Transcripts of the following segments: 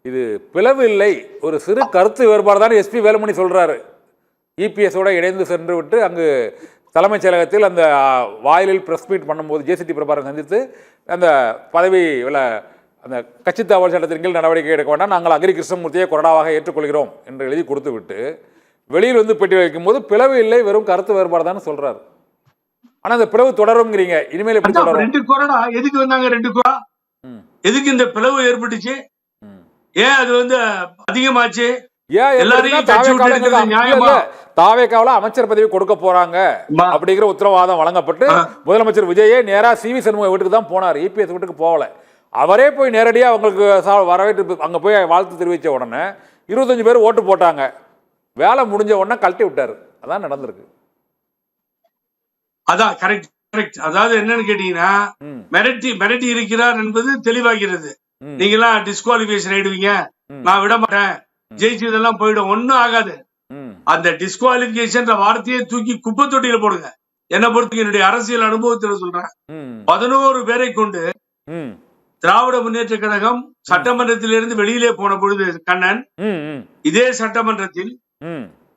இது பிளவு இல்லை, ஒரு சிறு கருத்து வேறுபாடு தான் எஸ்பி வேலுமணி சொல்றாரு. இபிஎஸோட இணைந்து சென்று விட்டு அங்கு தலைமைச் செயலகத்தில் அந்த வாயிலில் பிரஸ் மீட் பண்ணும்போது ஜேசிடி பிரபாகரன் சந்தித்து அந்த பதவி அந்த கட்சி தாவல் சட்டத்தின் கீழ் நடவடிக்கை எடுக்க வேண்டாம், நாங்கள் அக்ரி கிருஷ்ணமூர்த்தியை கொறடாவாக ஏற்றுக்கொள்கிறோம் என்று எழுதி கொடுத்து விட்டு வெளியில் வந்து பெட்டி வைக்கும்போது பிளவு இல்லை, வெறும் கருத்து வேறுபாடு தான் சொல்றாரு. ஆனா இந்த பிளவு தொடரும்ங்கிறீங்க, இனிமேல் எப்படி தொடரும்? 2 கொறடா எதுக்கு வந்தாங்க? 2 கொறடா எதுக்கு இந்த பிளவு ஏற்பட்டுச்சு? ஏன் அது வந்து அதிகமாச்சு? தாவேக்காவுல அமைச்சர் பதவி கொடுக்க போறாங்க அப்படிங்கிற உத்தரவாதம் வழங்கப்பட்டு முதலமைச்சர் விஜயே நேரா சிவி சண்முக வீட்டுக்கு தான் போனார், இபிஎஸ் வீட்டுக்கு போகல. அவரே போய் நேரடியாக அவங்களுக்கு வரவேற்று அங்கே போய் வாழ்த்து தெரிவித்த உடனே 25 பேர் ஓட்டு போட்டாங்க. வேலை முடிஞ்ச உடனே கழட்டி விட்டாரு. அதான் நடந்திருக்கு. அதான் கரெக்ட் கரெக்ட். அதாவது என்னன்னு கேட்டீங்கன்னா, மிரட்டி இருக்கிறார் என்பது தெளிவாகிறது. நீங்களாம் டிஸ்குவாலிஃபிகேஷன் ஆயிடுவீங்க, நான் விட மாட்டேன், ஜெயிச்சதெல்லாம் போயிடும், ஒன்னும் ஆகாது. அந்த டிஸ்குவாலிஃபிகேஷன் வார்த்தையை தூக்கி குப்பை தொட்டியில போடுங்க. என்னை பொறுத்து என்னுடைய அரசியல் அனுபவத்தில் சொல்றேன், 11 பேரை கொண்டு திராவிட முன்னேற்ற கழகம் சட்டமன்றத்திலிருந்து வெளியிலே போன பொழுது கண்ணன் இதே சட்டமன்றத்தில்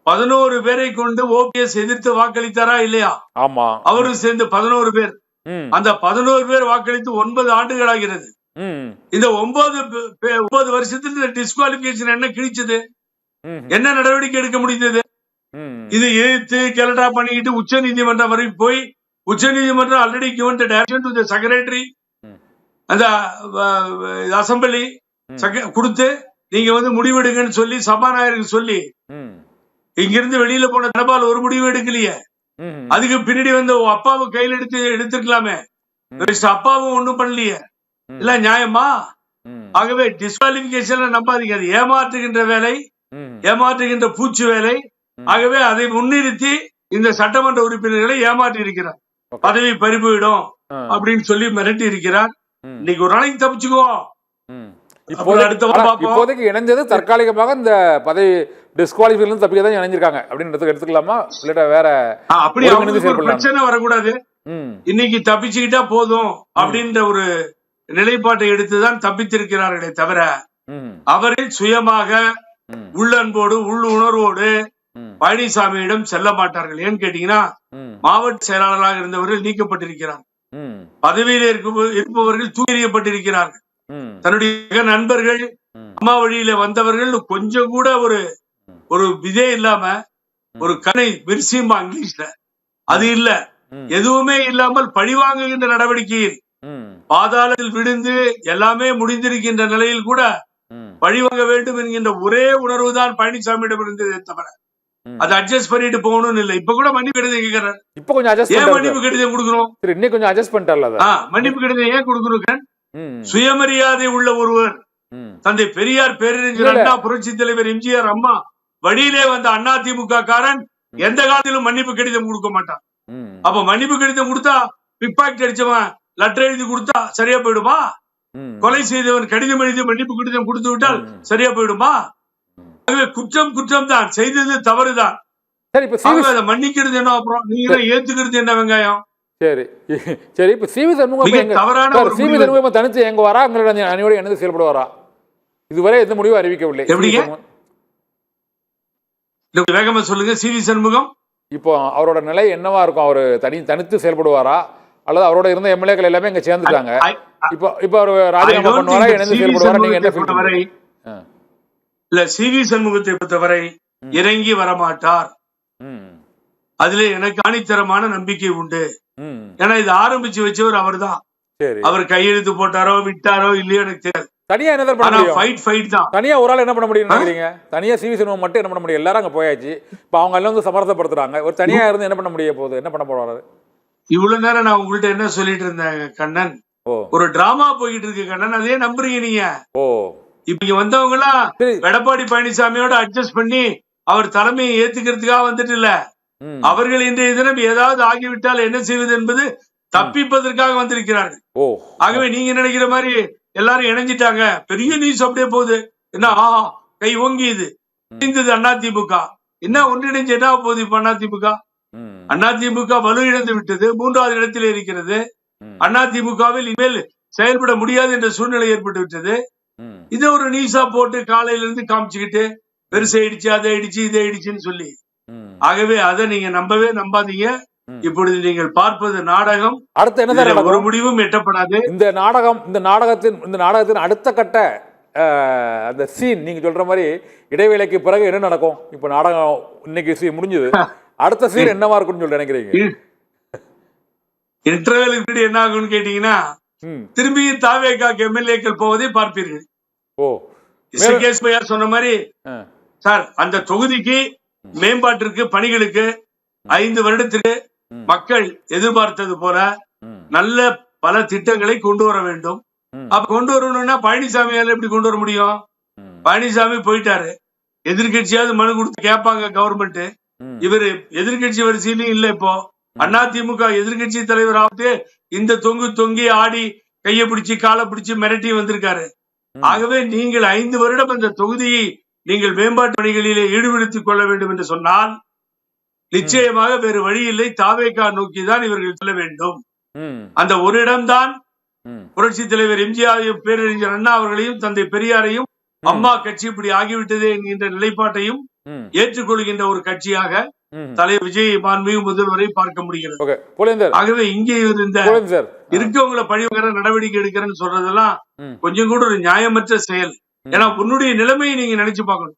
11 பேரை கொண்டு ஓபிஎஸ் எதிர்த்து வாக்களித்தாரா இல்லையா? ஆமா, அவரும் சேர்ந்து 11 பேர். அந்த 11 பேர் வாக்களித்து 9 ஆண்டுகள் ஆகிறது. இந்த 9 வருஷத்துல டிஸ்குவாலிஃபிகேஷன் என்ன கிழிச்சது? என்ன நடவடிக்கை எடுக்க முடிந்தது? இது எதிர்த்து கெலடா பண்ணிக்கிட்டு உச்ச நீதிமன்றம் வரை போய் உச்ச நீதிமன்றம் already given the direction to the secretary அந்த அசம்பிளி கொடுத்து நீங்க வந்து முடிவெடுங்கன்னு சொல்லி சபாநாயகருக்கு சொல்லி இங்கிருந்து வெளியில போன தனபால் ஒரு முடிவு எடுக்கலையே. அதுக்கு பின்னாடி வந்து அப்பாவை கையில் எடுத்துக்கலாமே, அப்பாவும் ஒண்ணும் பண்ணலையே. இல்ல நியாயமா? ஆகவே டிஸ்குவாலிஃபிகேஷன் நம்பாதீங்க, அது ஏமாற்றுகின்ற வேலை, ஏமாற்றுகின்ற பூச்சி வேலை. ஆகவே அதை முன்னிறுத்தி இந்த சட்டமன்ற உறுப்பினர்களை ஏமாற்றி இருக்கிறார், பதவி பறிபோயிடும் அப்படின்னு சொல்லி மிரட்டி இருக்கிறார். இன்னைக்கு ஒரு நாளைக்கு தப்பிச்சுக்குவோம். இப்போதைக்கு இணைஞ்சது தற்காலிகமாக இந்த பதவி டிஸ்குவாலிஃபிகேஷன் தப்பிக்க தான் இணைஞ்சிருக்காங்க அப்படின்னு எடுத்துக்கலாமா? வேற அப்படி பிரச்சனை வரக்கூடாது, இன்னைக்கு தப்பிச்சுக்கிட்டா போதும் அப்படின்ற ஒரு நிலைப்பாட்டை எடுத்துதான் தப்பித்திருக்கிறார்களே தவிர அவர்கள் சுயமாக உள்ளன்போடு உள்ளுணர்வோடு பழனிசாமியிடம் செல்ல மாட்டார்கள். ஏன்னு கேட்டீங்கன்னா, மாவட்ட செயலாளராக இருந்தவர்கள் நீக்கப்பட்டிருக்கிறார், பதவியில் இருப்பவர்கள் தூக்கி எறியப்பட்டிருக்கிறார்கள். தன்னுடைய நண்பர்கள் அம்மா வழியில வந்தவர்கள் கொஞ்சம் கூட ஒரு விதே இல்லாம, ஒரு கனை விரிசிமா இங்கிலீஷ்ல அது இல்ல, எதுவுமே இல்லாமல் பழிவாங்குகின்ற நடவடிக்கையில் பாதாளத்தில் விழுந்து எல்லாமே முடிந்திருக்கின்ற நிலையில் கூட பழிவாங்க வேண்டும் என்கின்ற ஒரே உணர்வு தான் பழனிசாமியிடம் இருந்ததே தவிர அதை அட்ஜஸ்ட் பண்ணிட்டு போகணும்னு இல்ல. இப்ப கூட மன்னிப்பு கடிதம் கேட்கிறார். இப்ப கொஞ்சம் ஏன் மன்னிப்பு கடிதம் கொடுக்கணும்? இன்னும் கொஞ்சம் அட்ஜஸ்ட் பண்ணிட்டார்ல. மன்னிப்பு கடிதம் ஏன் கொடுக்கணும்? சுயமரியாதை உள்ள ஒருவர், தந்தை பெரியார், பேரறிஞர் அண்ணா, புரட்சி தலைவர் எம்ஜிஆர், அம்மா வழியிலே வந்த அதிமுக காரன் எந்த காலத்திலும் மன்னிப்பு கடிதம் கொடுக்க மாட்டான். அப்ப மன்னிப்பு கடிதம் கொடுத்தா பிக்பாக்கெட் அடிச்சவன் லெட்டர் எழுதி கொடுத்தா சரியா போயிடுமா? கொலை செய்தவன் கடிதம் எழுதி மன்னிப்பு கடிதம் கொடுத்து விட்டால் சரியா போயிடுமா? குற்றம் குற்றம் தான், செய்தது தவறுதான். அதை மன்னிக்கிறது என்ன, அப்புறம் நீங்க ஏத்துக்கிறது என்ன வெங்காயம்? சரி சரி. இப்ப சிவி சண்முகம் தனித்து எங்க வரா, அணியோட இணைந்து செயல்படுவாரா? இதுவரை எந்த முடிவும் அறிவிக்கவில்லை. வேகமா சொல்லுங்க. சிவி சண்முகம் இப்போ அவரோட நிலை என்னவா இருக்கும்? அவரு தனித்து செயல்படுவாரா அல்லது அவரோட இருந்த எம்எல்ஏக்கள் எல்லாமே இங்க சேர்ந்துட்டாங்க, இப்ப அவர் ராஜினாமா பண்ணுவாரா, இணைந்து செயல்படுவாரா? நீங்க என்ன பொறுத்தவரை இல்ல, சிவி சண்முகத்தை பொறுத்தவரை இறங்கி வரமாட்டார். அதுல எனக்கு ஆணித்தரமான நம்பிக்கை உண்டு. ஏன்னா இது ஆரம்பிச்சு வச்சவர் அவர் தான். அவர் கையெழுத்து போட்டாரோ விட்டாரோ இல்லையோ எனக்கு தெரியாது. தனியா என்ன பண்ண முடியும்? ஃபைட் தான். தனியா ஒரு ஆள் என்ன பண்ண முடியும் நினைக்கிறீங்க? தனியா சிவி சண்முகம் மட்டும் என்ன பண்ண முடியும்? எல்லாரும் அங்க போயாச்சு, இப்ப அவங்க எல்லாம் வந்து சமரசப்படுத்துறாங்க. ஒரு தனியா இருந்து என்ன பண்ண முடிய போகுது? என்ன பண்ண போறாரு? இவ்வளவு நேரம் நான் உங்கள்ட்ட என்ன சொல்லிட்டு இருந்தேன் கண்ணன், ஒரு டிராமா போயிட்டு இருக்கு கண்ணன், அதே நம்புறீங்க நீங்க. இப்ப இங்க வந்தவங்க எல்லாம் எடப்பாடி பழனிசாமியோட அட்ஜஸ்ட் பண்ணி அவர் தலைமையை ஏத்துக்கிறதுக்காக வந்துட்டு இல்ல, அவர்கள் இன்றைய தினம் ஏதாவது ஆகிவிட்டால் என்ன செய்வது என்பது தப்பிப்பதற்காக வந்திருக்கிறார்கள். ஆகவே நீங்க நினைக்கிற மாதிரி எல்லாரும் இணைஞ்சிட்டாங்க, பெரிய நியூஸ் அப்படியே போகுது. என்ன ஆஹா கை ஓங்கியது அதிமுக, என்ன ஒன்றிணைஞ்சு என்ன போகுது? இப்ப அதிமுக வலு இழந்து விட்டது, 3வது இடத்தில் இருக்கிறது. அதிமுகவில் இனிமேல் செயல்பட முடியாது என்ற சூழ்நிலை ஏற்பட்டு விட்டது. இதை ஒரு நியூஸா போட்டு காலையில இருந்து காமிச்சுக்கிட்டு பெருசாயிடுச்சு அதை ஆயிடுச்சு இதை ஆயிடுச்சுன்னு சொல்லி. ஆகவே அதை நீங்க நம்பவே நம்பாதீங்க. இப்பொழுது நீங்கள் பார்ப்பது நாடகம். அடுத்து என்ன சார் ஒரு முடிவும் எட்டப்படாது. இந்த நாடகத்தின் அடுத்த கட்ட அந்த சீன் நீங்க சொல்ற மாதிரி இடைவேளைக்கு பிறகு என்ன நடக்கும்? இப்ப நாடகம் இன்னைக்கு சீன் முடிஞ்சது, அடுத்த சீன் என்னவா இருக்கும்னு சொல்லி நினைக்கிறீங்க? இன்டர்வெலுக்கு என்ன ஆகும்னு கேட்டீங்கன்னா, திரும்பியும் தாவேகாக்கு எம்எல்ஏக்கள் போவதை பார்ப்பீர்கள். சொன்ன மாதிரி சார், அந்த தொகுதிக்கு மேம்பாட்டிற்கு பணிகளுக்கு 5 வருடத்திற்கு மக்கள் எதிர்பார்த்தது போல நல்ல பல திட்டங்களை கொண்டு வர வேண்டும். அப்ப கொண்டு வரணும்னா பழனிசாமியால எப்படி கொண்டு வர முடியும்? பழனிசாமி போயிட்டாரு, எதிர்கட்சியாவது மனு கொடுத்து கேட்பாங்க கவர்மெண்ட். இவரு எதிர்கட்சி வரிசையிலும் இல்ல. இப்போ அதிமுக எதிர்கட்சி தலைவர் ஆகிட்டு இந்த தொங்கி ஆடி கையை பிடிச்சு காலை பிடிச்சு மிரட்டி வந்திருக்காரு. ஆகவே நீங்கள் 5 வருடம் அந்த தொகுதியை நீங்கள் மேம்பாட்டு பணிகளிலே ஈடுபடுத்திக் கொள்ள வேண்டும் என்று சொன்னால் நிச்சயமாக வேறு வழி இல்லை. தாவேகா நோக்கிதான் இவர்கள் செல்ல வேண்டும். அந்த ஒரு இடம்தான் புரட்சி தலைவர் எம்ஜிஆர், பேரறிஞர் அண்ணா அவர்களையும் தந்தை பெரியாரையும் அம்மா கட்சி இப்படி ஆகிவிட்டது என்கின்ற நிலைப்பாட்டையும் ஏற்றுக்கொள்கின்ற ஒரு கட்சியாக தலைவர் விஜய் மாண்புமிகு முதல்வரை பார்க்க முடிகிறது. ஆகவே இங்கே இந்த இருக்கவங்களை பழிவாங்கிற நடவடிக்கை எடுக்கிறேன்னு சொல்றதெல்லாம் கொஞ்சம் கூட ஒரு நியாயமற்ற செயல். ஏன்னா உன்னுடைய நிலைமையை நீங்க நினைச்சு பார்க்கணும்.